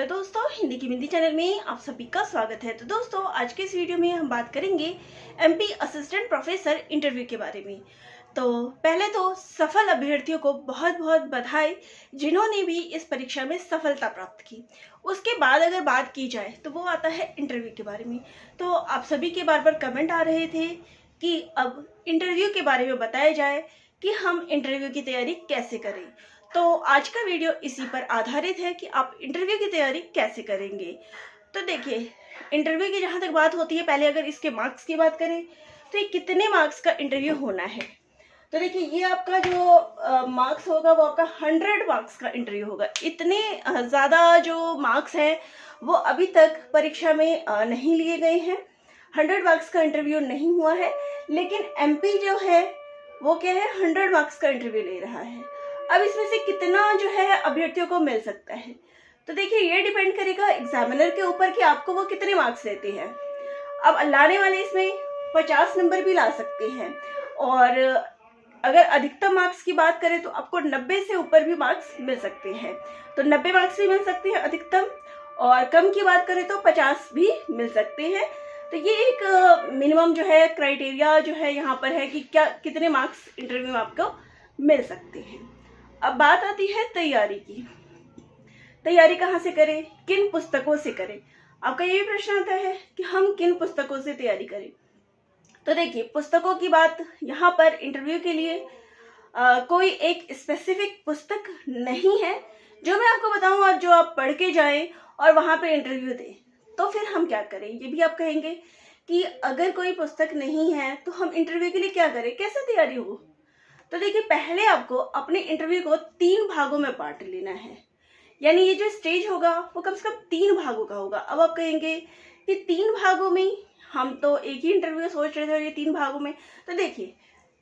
Hello दोस्तों, हिंदी की Hindi channel में आप सभी का स्वागत है। तो दोस्तों, आज के इस वीडियो में हम बात करेंगे एमपी असिस्टेंट प्रोफेसर इंटरव्यू के बारे में। तो पहले तो सफल अभ्यर्थियों को बहुत बहुत बधाई जिन्होंने भी इस परीक्षा में सफलता प्राप्त की। उसके बाद अगर बात की जाए तो वो आता है इंटरव्यू के बारे में। तो आप सभी के बार बार कमेंट आ रहे थे कि अब इंटरव्यू के बारे में बताया जाए कि हम इंटरव्यू की तैयारी कैसे करें। तो आज का वीडियो इसी पर आधारित है कि आप इंटरव्यू की तैयारी कैसे करेंगे। तो देखिए, इंटरव्यू की जहाँ तक बात होती है, पहले अगर इसके मार्क्स की बात करें तो ये कितने मार्क्स का इंटरव्यू होना है। तो देखिए, ये आपका जो मार्क्स होगा वो आपका 100 मार्क्स का इंटरव्यू होगा। इतने ज़्यादा जो मार्क्स हैं वो अभी तक परीक्षा में नहीं लिए गए हैं। 100 मार्क्स का इंटरव्यू नहीं हुआ है, लेकिन एमपी जो है वो क्या है, 100 मार्क्स का इंटरव्यू ले रहा है। अब इसमें से कितना जो है अभ्यर्थियों को मिल सकता है, तो देखिए ये डिपेंड करेगा एग्जामिनर के ऊपर कि आपको वो कितने मार्क्स देते हैं। अब लाने वाले इसमें 50 नंबर भी ला सकते हैं, और अगर अधिकतम मार्क्स की बात करें तो आपको 90 से ऊपर भी मार्क्स मिल सकते हैं। तो 90 मार्क्स भी मिल सकते हैं अधिकतम, और कम की बात करें तो 50 भी मिल सकते हैं। तो ये एक मिनिमम जो है क्राइटेरिया जो है यहाँ पर है कि क्या कितने मार्क्स इंटरव्यू में आपको मिल सकते हैं। अब बात आती है तैयारी की। तैयारी कहाँ से करें, किन पुस्तकों से करें। आपका ये भी प्रश्न आता है कि हम किन पुस्तकों से तैयारी करें। तो देखिए, पुस्तकों की बात यहाँ पर इंटरव्यू के लिए कोई एक स्पेसिफिक पुस्तक नहीं है जो मैं आपको बताऊँ और जो आप पढ़ के जाएं और वहाँ पर इंटरव्यू दें। तो फिर हम क्या करें, ये भी आप कहेंगे कि अगर कोई पुस्तक नहीं है तो हम इंटरव्यू के लिए क्या करें, कैसे तैयारी हो। तो देखिए, पहले आपको अपने इंटरव्यू को 3 भागों में बांट लेना है। यानी ये जो स्टेज होगा वो कम से कम 3 भागों का होगा। अब आप कहेंगे कि 3 भागों में, हम तो एक ही इंटरव्यू सोच रहे थे और ये 3 भागों में। तो देखिए,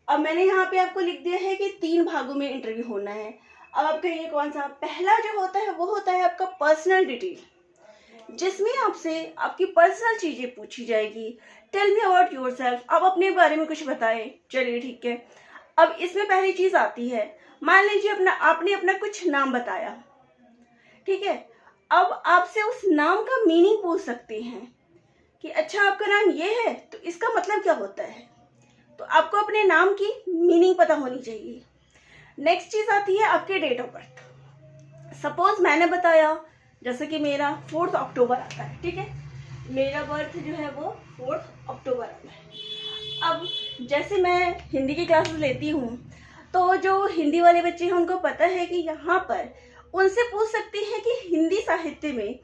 अब मैंने यहाँ पे आपको लिख दिया है कि 3 भागों में इंटरव्यू होना है। अब आप कहेंगे कौन सा। पहला जो होता है वो होता है आपका पर्सनल डिटेल, जिसमें आपसे आपकी पर्सनल चीजें पूछी जाएगी। टेल मी अबाउट योरसेल्फ, आप अपने बारे में कुछ बताएं। चलिए ठीक है। अब इसमें पहली चीज आती है, मान लीजिए आपने अपना कुछ नाम बताया, ठीक है। अब आपसे उस नाम का मीनिंग पूछ सकते हैं कि अच्छा आपका नाम ये है तो इसका मतलब क्या होता है। तो आपको अपने नाम की मीनिंग पता होनी चाहिए। नेक्स्ट चीज आती है आपके डेट ऑफ बर्थ। सपोज मैंने बताया जैसे कि मेरा 4 अक्टूबर आता है, ठीक है। मेरा बर्थ जो है वो 4 अक्टूबर आता है। अब जैसे मैं हिंदी की क्लासेस लेती हूँ, तो जो हिंदी वाले बच्चे हैं उनको पता है कि यहाँ पर उनसे पूछ सकते हैं कि हिंदी साहित्य में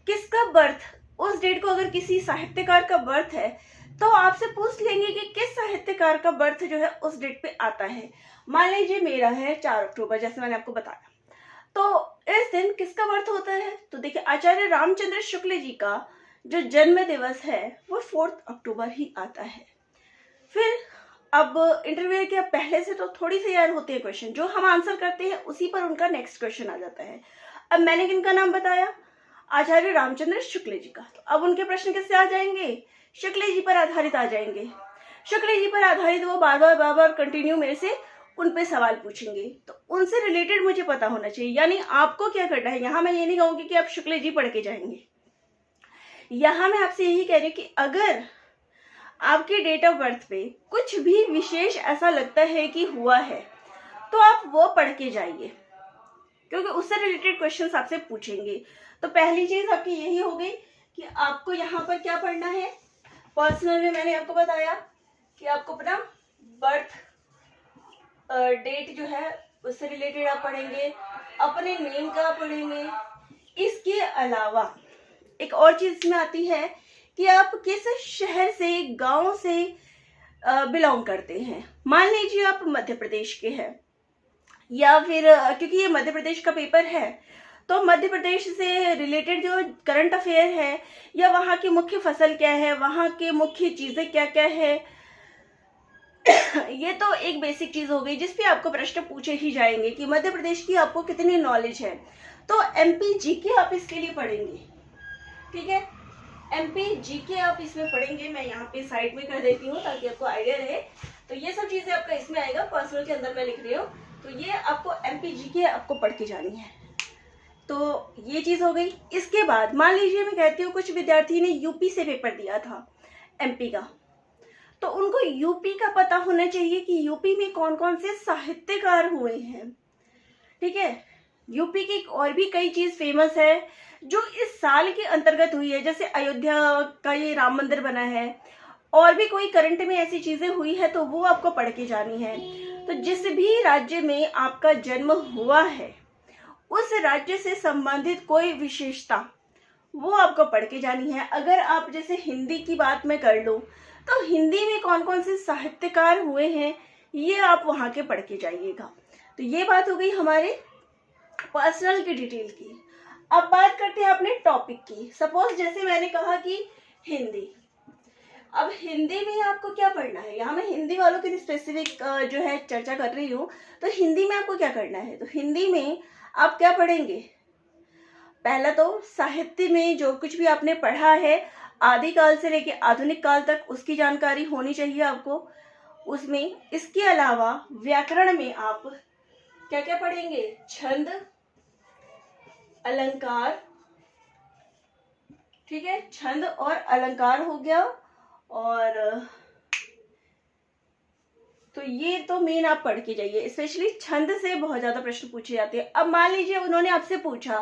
किसका बर्थ, उस डेट को अगर किसी साहित्यकार का बर्थ है तो आपसे पूछ लेंगे कि किस साहित्यकार का बर्थ जो है उस डेट पे आता है। मान लीजिए मेरा है 4 अक्टूबर, जैसे मैंने आपको बताया। तो इस दिन किसका बर्थ होता है, तो देखिए आचार्य रामचंद्र शुक्ल जी का जो जन्म दिवस है वो 4 अक्टूबर ही आता है। फिर अब इंटरव्यू के पहले से तो थोड़ी सी याद होती है क्वेश्चन, जो हम आंसर करते हैं उसी पर उनका नेक्स्ट क्वेश्चन आ जाता है। अब मैंने किनका नाम बताया, आचार्य रामचंद्र शुक्ल जी का। तो अब उनके प्रश्न किससे आ जाएंगे, शुक्ल जी पर आधारित आ जाएंगे। शुक्ल जी पर आधारित वो बार बार कंटिन्यू मेरे से उन पे सवाल पूछेंगे, तो उनसे रिलेटेड मुझे पता होना चाहिए। यानी आपको क्या करना है, यहाँ मैं ये नहीं कहूंगी कि आप शुक्ल जी पढ़ के जाएंगे। यहाँ मैं आपसे यही कह रही हूँ कि अगर आपके डेट ऑफ बर्थ पे कुछ भी विशेष ऐसा लगता है कि हुआ है तो आप वो पढ़ के जाइए, क्योंकि उससे रिलेटेड क्वेश्चंस आपसे पूछेंगे। तो पहली चीज आपकी यही हो गई कि आपको यहाँ पर क्या पढ़ना है। पर्सनल में मैंने आपको बताया कि आपको अपना बर्थ डेट जो है उससे रिलेटेड आप पढ़ेंगे, अपने नेम का पढ़ेंगे। इसके अलावा एक और चीज इसमें आती है कि आप किस शहर से, गांव से बिलोंग करते हैं। मान लीजिए आप मध्य प्रदेश के हैं, या फिर क्योंकि ये मध्य प्रदेश का पेपर है तो मध्य प्रदेश से रिलेटेड जो करंट अफेयर है, या वहाँ की मुख्य फसल क्या है, वहाँ के मुख्य चीजें क्या क्या है, ये तो एक बेसिक चीज हो गई जिस पे आपको प्रश्न पूछे ही जाएंगे कि मध्य प्रदेश की आपको कितनी नॉलेज है। तो एमपी जीके आप इसके लिए पढ़ेंगे, ठीक है। एमपी जीके आप इसमें पढ़ेंगे। मैं यहाँ पे साइड में कर देती हूँ ताकि आपको आइडिया रहे। तो ये सब चीजें आपका इसमें आएगा, पर्सनल के अंदर मैं लिख रही हूँ। तो ये आपको एमपी जीके आपको पढ़ के जानी है। तो ये चीज हो गई। इसके बाद मान लीजिए मैं कहती हूँ कुछ विद्यार्थी ने यूपी से पेपर दिया था एमपी का, तो उनको यूपी का पता होना चाहिए कि यूपी में कौन कौन से साहित्यकार हुए हैं। ठीक है, यूपी की और भी कई चीज फेमस है जो इस साल के अंतर्गत हुई है, जैसे अयोध्या का ये राम मंदिर बना है, और भी कोई करंट में ऐसी चीजें हुई है तो वो आपको पढ़ के जानी है। तो जिस भी राज्य में आपका जन्म हुआ है उस राज्य से संबंधित कोई विशेषता वो आपको पढ़ के जानी है। अगर आप जैसे हिंदी की बात मैं कर लूं तो हिंदी में कौन कौन से साहित्यकार हुए हैं ये आप वहां के पढ़ के जाइएगा। तो ये बात हो गई हमारे पर्सनल की डिटेल की। अब बात करते हैं अपने टॉपिक की। सपोज जैसे मैंने कहा कि हिंदी, अब हिंदी में आपको क्या पढ़ना है, यहाँ मैं हिंदी वालों की स्पेसिफिक जो है चर्चा कर रही हूँ। तो हिंदी में आपको क्या करना है, तो हिंदी में आप क्या पढ़ेंगे, पहला तो साहित्य में जो कुछ भी आपने पढ़ा है आदिकाल से लेके आधुनिक काल तक उसकी जानकारी होनी चाहिए आपको उसमें। इसके अलावा व्याकरण में आप क्या क्या पढ़ेंगे, छंद, अलंकार, ठीक है, छंद और अलंकार हो गया। और तो ये तो मेन आप पढ़ के जाइए, स्पेशली छंद से बहुत ज्यादा प्रश्न पूछे जाते हैं। अब मान लीजिए उन्होंने आपसे पूछा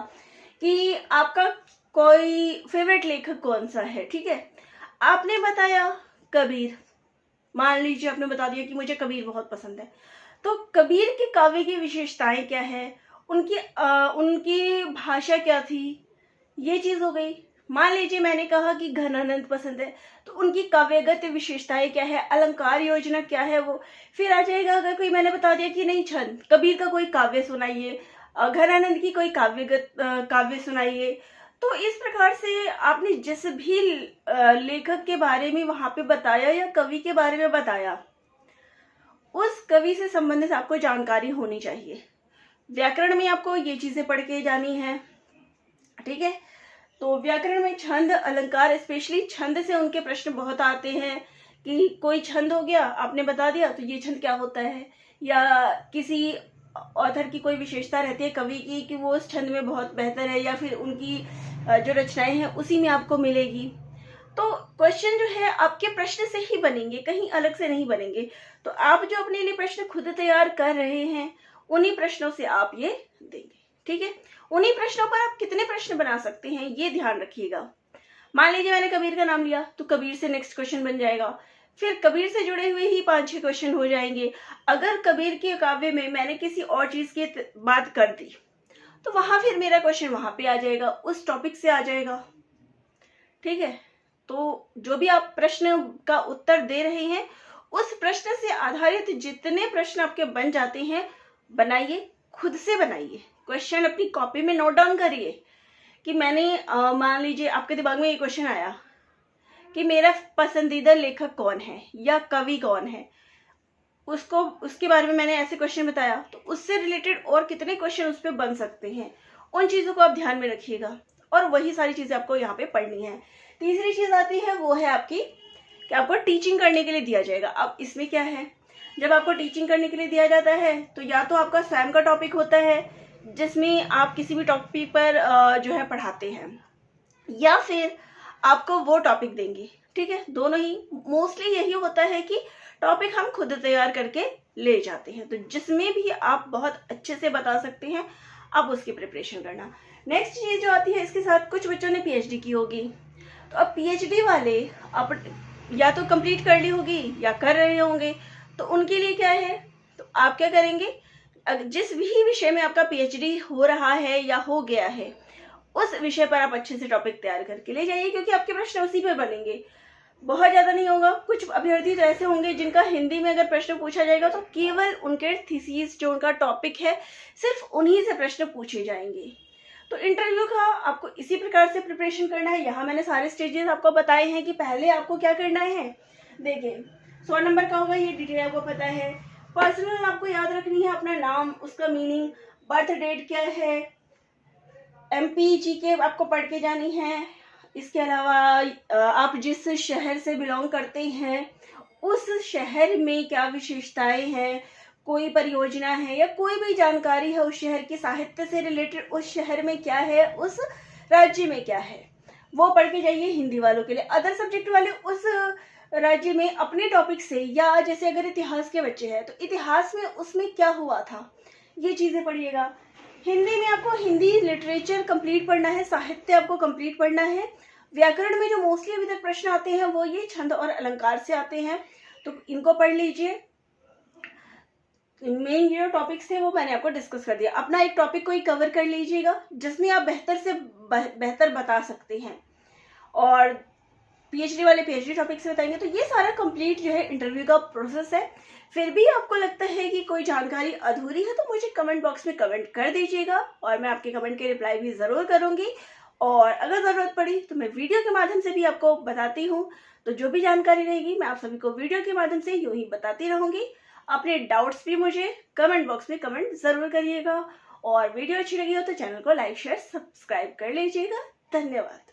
कि आपका कोई फेवरेट लेखक कौन सा है, ठीक है, आपने बताया कबीर, मान लीजिए आपने बता दिया कि मुझे कबीर बहुत पसंद है, तो कबीर के काव्य की विशेषताएं क्या है, उनकी भाषा क्या थी, ये चीज हो गई। मान लीजिए मैंने कहा कि घनानंद पसंद है, तो उनकी काव्यगत विशेषताएं क्या है, अलंकार योजना क्या है वो। फिर आ जाएगा अगर कोई मैंने बता दिया कि नहीं छंद, कबीर का कोई काव्य सुनाइए, घनानंद की कोई काव्य सुनाइए। तो इस प्रकार से आपने जिस भी लेखक के बारे में वहां पे बताया या कवि के बारे में बताया उस कवि से संबंधित आपको जानकारी होनी चाहिए। व्याकरण में आपको ये चीजें पढ़ के जानी है, ठीक है। तो व्याकरण में छंद, अलंकार, स्पेशली छंद से उनके प्रश्न बहुत आते हैं कि कोई छंद हो गया आपने बता दिया तो ये छंद क्या होता है, या किसी ऑथर की कोई विशेषता रहती है कवि की कि वो उस छंद में बहुत बेहतर है, या फिर उनकी जो रचनाएं हैं उसी में आपको मिलेगी। तो क्वेश्चन जो है आपके प्रश्न से ही बनेंगे, कहीं अलग से नहीं बनेंगे। तो आप जो अपने लिए प्रश्न खुद तैयार कर रहे हैं उन्हीं प्रश्नों से आप ये देंगे, ठीक है। उन्हीं प्रश्नों पर आप कितने प्रश्न बना सकते हैं ये ध्यान रखिएगा। मान लीजिए मैंने कबीर का नाम लिया तो कबीर से नेक्स्ट क्वेश्चन बन जाएगा, फिर कबीर से जुड़े हुए ही 5-6 क्वेश्चन हो जाएंगे। अगर कबीर के काव्य में मैंने किसी और चीज की बात कर दी तो वहां फिर मेरा क्वेश्चन वहां पे आ जाएगा, उस टॉपिक से आ जाएगा, ठीक है। तो जो भी आप प्रश्न का उत्तर दे रहे हैं उस प्रश्न से आधारित जितने प्रश्न आपके बन जाते हैं बनाइए, खुद से बनाइए। क्वेश्चन अपनी कॉपी में नोट डाउन करिए कि मैंने मान लीजिए आपके दिमाग में ये क्वेश्चन आया कि मेरा पसंदीदा लेखक कौन है या कवि कौन है, उसके बारे में मैंने ऐसे क्वेश्चन बताया, तो उससे रिलेटेड और कितने क्वेश्चन उस पर बन सकते हैं, उन चीजों को आप ध्यान में रखिएगा और वही सारी चीजें आपको यहाँ पे पढ़नी है। तीसरी चीज आती है वो है आपकी कि आपको टीचिंग करने के लिए दिया जाएगा। अब इसमें क्या है, जब आपको टीचिंग करने के लिए दिया जाता है तो या तो आपका स्वयं का टॉपिक होता है जिसमें आप किसी भी टॉपिक पर जो है पढ़ाते हैं, या फिर आपको वो टॉपिक देंगे, ठीक है। दोनों ही मोस्टली यही होता है कि टॉपिक हम खुद तैयार करके ले जाते हैं। तो जिसमें भी आप बहुत अच्छे से बता सकते हैं आप उसकी प्रिपरेशन करना। नेक्स्ट चीज जो आती है इसके साथ, कुछ बच्चों ने पीएचडी की होगी, तो अब पीएचडी वाले आप या तो कंप्लीट कर ली होगी या कर रहे होंगे, तो उनके लिए क्या है, तो आप क्या करेंगे, जिस भी विषय में आपका पीएचडी हो रहा है या हो गया है उस विषय पर आप अच्छे से टॉपिक तैयार करके ले जाइए, क्योंकि आपके प्रश्न उसी पर बनेंगे। बहुत ज्यादा नहीं होगा, कुछ अभ्यर्थी तो ऐसे होंगे जिनका हिंदी में अगर प्रश्न पूछा जाएगा तो केवल उनके थीसिस जो उनका टॉपिक है सिर्फ उन्हीं से प्रश्न पूछे जाएंगे। तो इंटरव्यू का आपको इसी प्रकार से प्रिपरेशन करना है। यहाँ मैंने सारे स्टेजेस आपको बताए हैं कि पहले आपको क्या करना है। देखिए 100 नंबर का होगा, ये डिटेल आपको पता है। पर्सनल आपको याद रखनी है, अपना नाम, उसका मीनिंग, बर्थ डेट क्या है, एमपीजी के आपको पढ़ के जानी है। इसके अलावा आप जिस शहर से बिलोंग करते हैं उस शहर में क्या विशेषताएं हैं, कोई परियोजना है या कोई भी जानकारी है उस शहर की, साहित्य से रिलेटेड, उस शहर में क्या है, उस राज्य में क्या है, वो पढ़ के जाइए हिंदी वालों के लिए। अदर सब्जेक्ट वाले उस राज्य में अपने टॉपिक से, या जैसे अगर इतिहास के बच्चे हैं तो इतिहास में उसमें क्या हुआ था, ये चीज़ें पढ़िएगा। हिंदी में आपको हिंदी लिटरेचर कंप्लीट पढ़ना है, साहित्य आपको कंप्लीट पढ़ना है। व्याकरण में जो मोस्टली अभी तक प्रश्न आते हैं वो ये छंद और अलंकार से आते हैं, तो इनको पढ़ लीजिए। मेन जो टॉपिक्स थे वो मैंने आपको डिस्कस कर दिया। अपना एक टॉपिक कोई कवर कर लीजिएगा जिसमें आप बेहतर से बेहतर बता सकते हैं, और पीएचडी वाले पीएचडी टॉपिक से बताएंगे। तो ये सारा कंप्लीट जो है इंटरव्यू का प्रोसेस है। फिर भी आपको लगता है कि कोई जानकारी अधूरी है तो मुझे कमेंट बॉक्स में कमेंट कर दीजिएगा, और मैं आपके कमेंट के रिप्लाई भी ज़रूर करूँगी। और अगर ज़रूरत पड़ी तो मैं वीडियो के माध्यम से भी आपको बताती हूँ। तो जो भी जानकारी रहेगी मैं आप सभी को वीडियो के माध्यम से यूँ ही बताती रहूँगी। अपने डाउट्स भी मुझे कमेंट बॉक्स में कमेंट ज़रूर करिएगा, और वीडियो अच्छी लगी हो तो चैनल को लाइक शेयर सब्सक्राइब कर लीजिएगा। धन्यवाद।